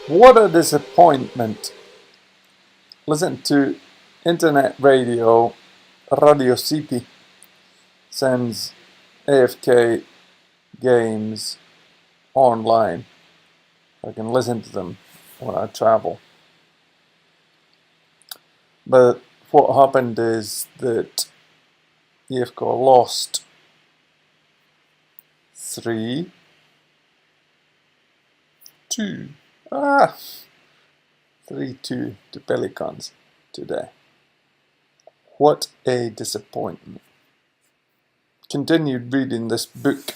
What a disappointment. Listen to internet radio, Radio City sends AFK games online. I can listen to them when I travel. But what happened is that AFK lost 3-2. Ah! 3-2 to Pelicans today. What a disappointment. Continued reading this book.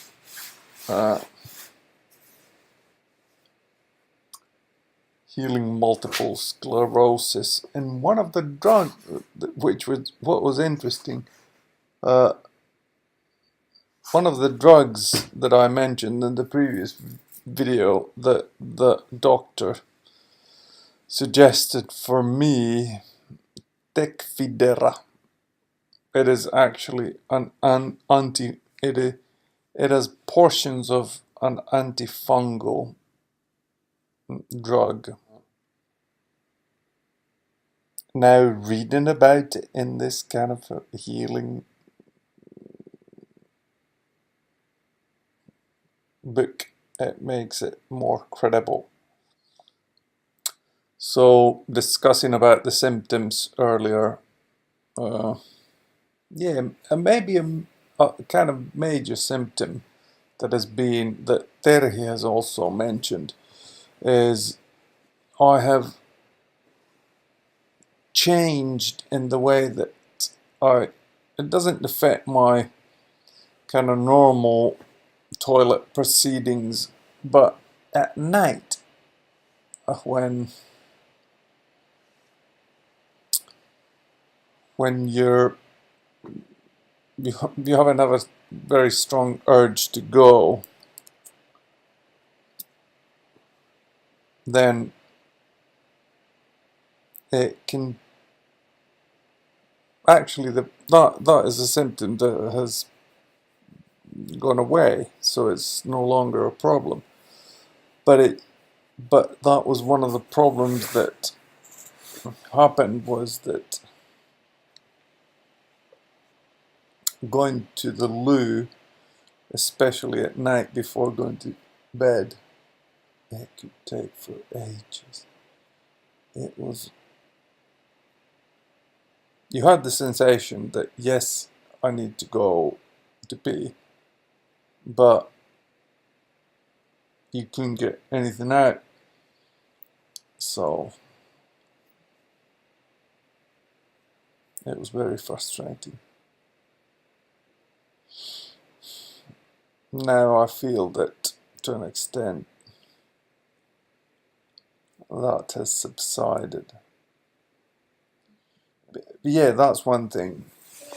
Healing multiple sclerosis, and one of the drugs, which was what was interesting, one of the drugs that I mentioned in the previous video that the doctor suggested for me, Tecfidera. It is actually an anti. It has portions of an antifungal drug. Now reading about it in this kind of healing book, it makes it more credible. So discussing about the symptoms earlier, maybe a kind of major symptom that Terhi has also mentioned is I have changed in the way that it doesn't affect my kind of normal toilet proceedings, but at night when you haven't have a very strong urge to go, then it can actually that is a symptom that has gone away, so it's no longer a problem. But that was one of the problems that happened, was that going to the loo, especially at night before going to bed, it could take for ages. You had the sensation that yes, I need to go to pee, but you couldn't get anything out. So it was very frustrating. Now I feel that to an extent that has subsided. But yeah, that's one thing,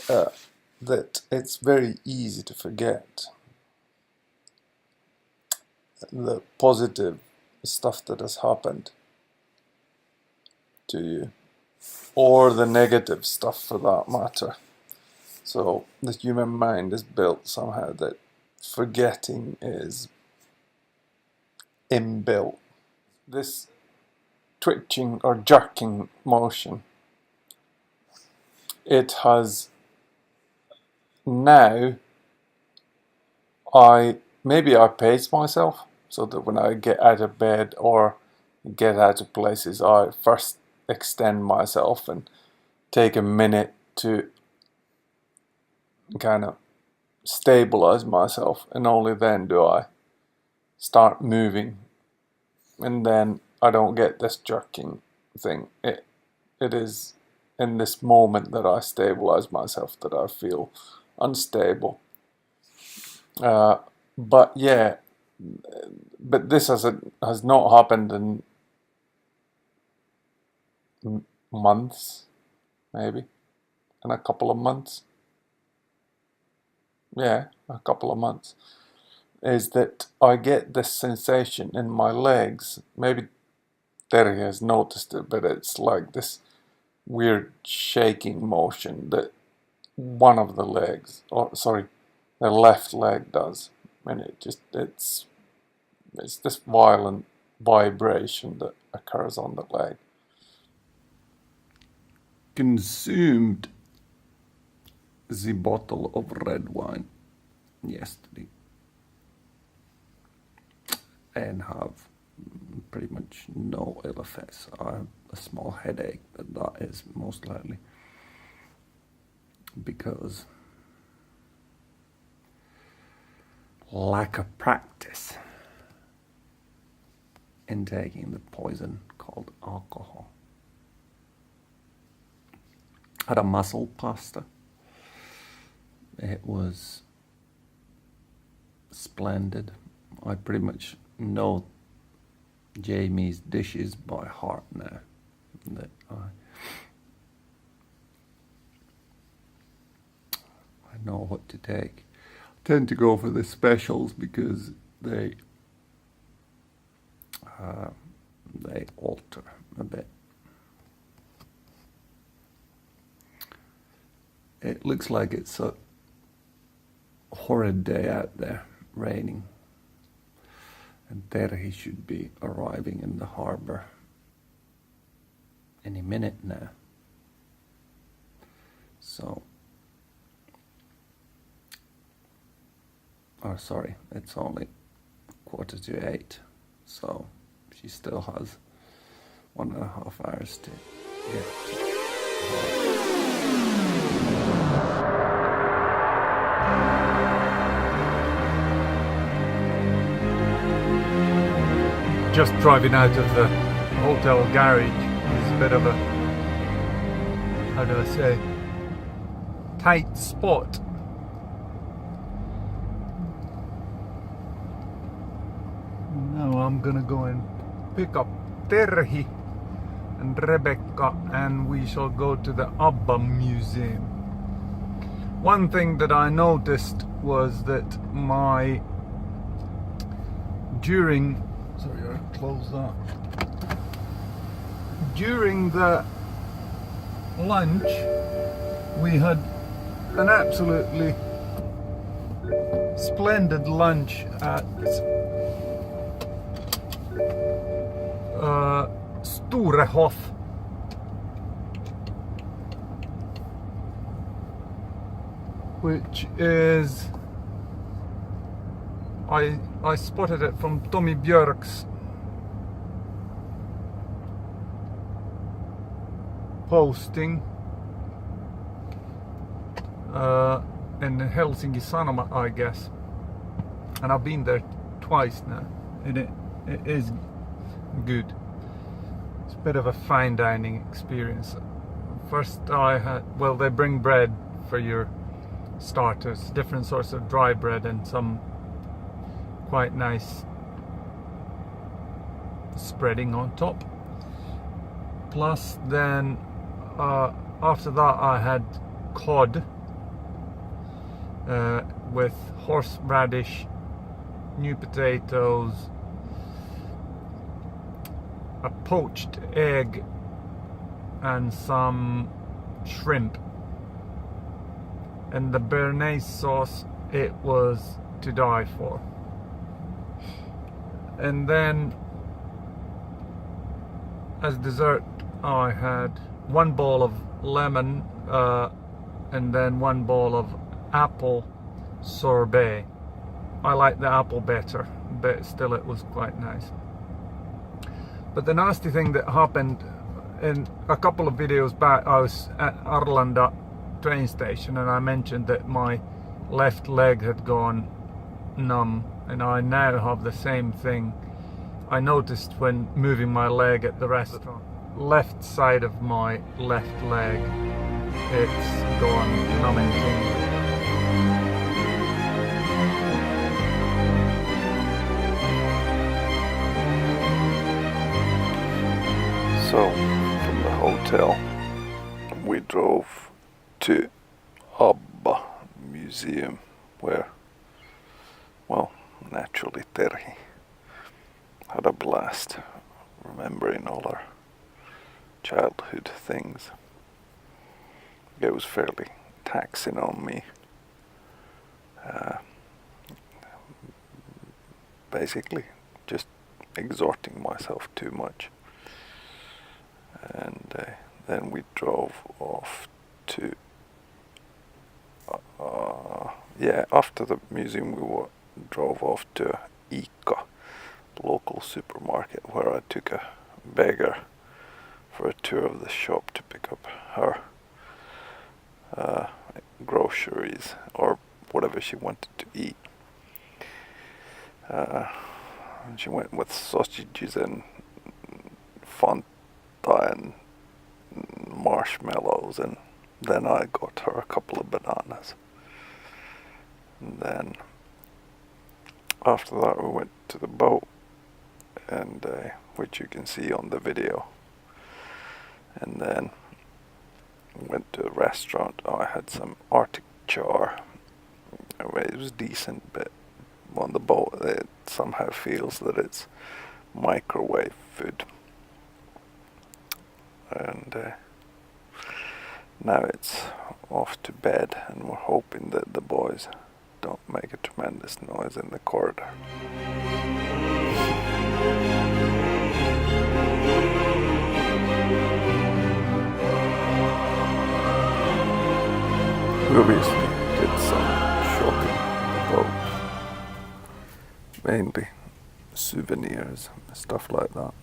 that it's very easy to forget the positive stuff that has happened to you, or the negative stuff for that matter. So the human mind is built somehow that forgetting is inbuilt. This twitching or jerking motion, it has now, maybe I pace myself so that when I get out of bed or get out of places, I first extend myself and take a minute to kind of stabilize myself, and only then do I start moving, and then I don't get this jerking thing. It is in this moment that I stabilize myself that I feel unstable. But this has not happened in months, maybe in a couple of months. Yeah, a couple of months. Is that I get this sensation in my legs. Maybe Terry has noticed it, but it's like this weird shaking motion that one of the legs, or sorry, the left leg does, and it's this violent vibration that occurs on the leg. Consumed the bottle of red wine yesterday and have pretty much no ill effects. I have a small headache, but that is most likely because lack of practice in taking the poison called alcohol. Had a mussel pasta. It was splendid. I pretty much know Jamie's dishes by heart now. That I know what to take. I tend to go for the specials because they alter a bit. It looks like it's a horrid day out there, raining, and Terhi should be arriving in the harbour any minute now. So, sorry, it's only 7:45, so she still has 1.5 hours to get to. Just driving out of the hotel garage is a bit of a, how do I say, tight spot. Now I'm gonna go and pick up Terhi and Rebecca, and we shall go to the ABBA museum. One thing that I noticed was that sorry, I closed that. During the lunch, we had an absolutely splendid lunch at Sturehof. Which is, I spotted it from Tommy Björk's posting in Helsinki Sanoma, I guess, and I've been there twice now. It is good. It's a bit of a fine dining experience. First they bring bread for your starters, different sorts of dry bread and some quite nice spreading on top. Plus then after that I had cod with horseradish, new potatoes, a poached egg and some shrimp. And the béarnaise sauce, it was to die for. And then as dessert I had one bowl of lemon and then one bowl of apple sorbet. I like the apple better, but still it was quite nice. But the nasty thing that happened, in a couple of videos back, I was at Arlanda train station and I mentioned that my left leg had gone numb, and I now have the same thing. I noticed when moving my leg at the restaurant, left side of my left leg, it's gone numb and tingling. So, from the hotel, we drove to ABBA museum, where, well, naturally Terhi had a blast remembering all our childhood things. It was fairly taxing on me. Basically, just exerting myself too much. And then we drove off to after the museum drove off to Ica, local supermarket, where I took a beggar for a tour of the shop to pick up her groceries or whatever she wanted to eat. She went with sausages and Fanta and marshmallows, and then I got her a couple of bananas. And then after that we went to the boat, and which you can see on the video. And then went to a restaurant. I had some Arctic char. It was decent, but on the boat it somehow feels that it's microwave food. And now it's off to bed, and we're hoping that the boys don't make a tremendous noise in the corridor. We obviously did some shopping about mainly souvenirs and stuff like that,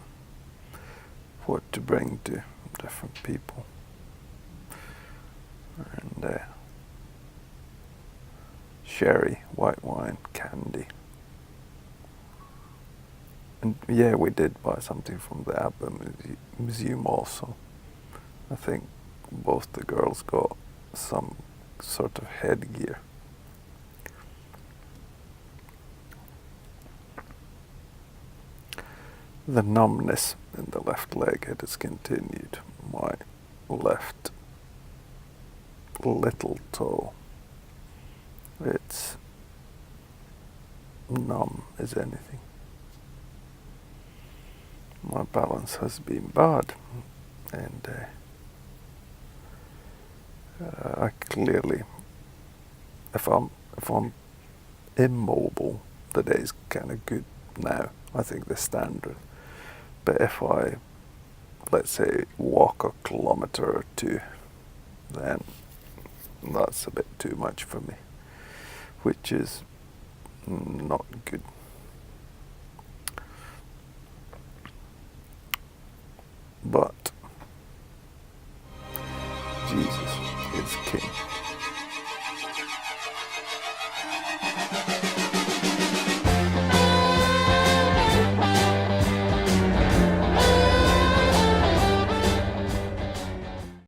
what to bring to different people. And sherry, white wine, candy. And yeah, we did buy something from the ABBA museum also. I think both the girls got some sort of headgear. The numbness in the left leg has continued. My left little toe, it's numb as anything. My balance has been bad, and I clearly, if I'm immobile, the day's kind of good now. I think the standard. But if I, let's say, walk a kilometer or two, then that's a bit too much for me, which is not good. But Jesus is king.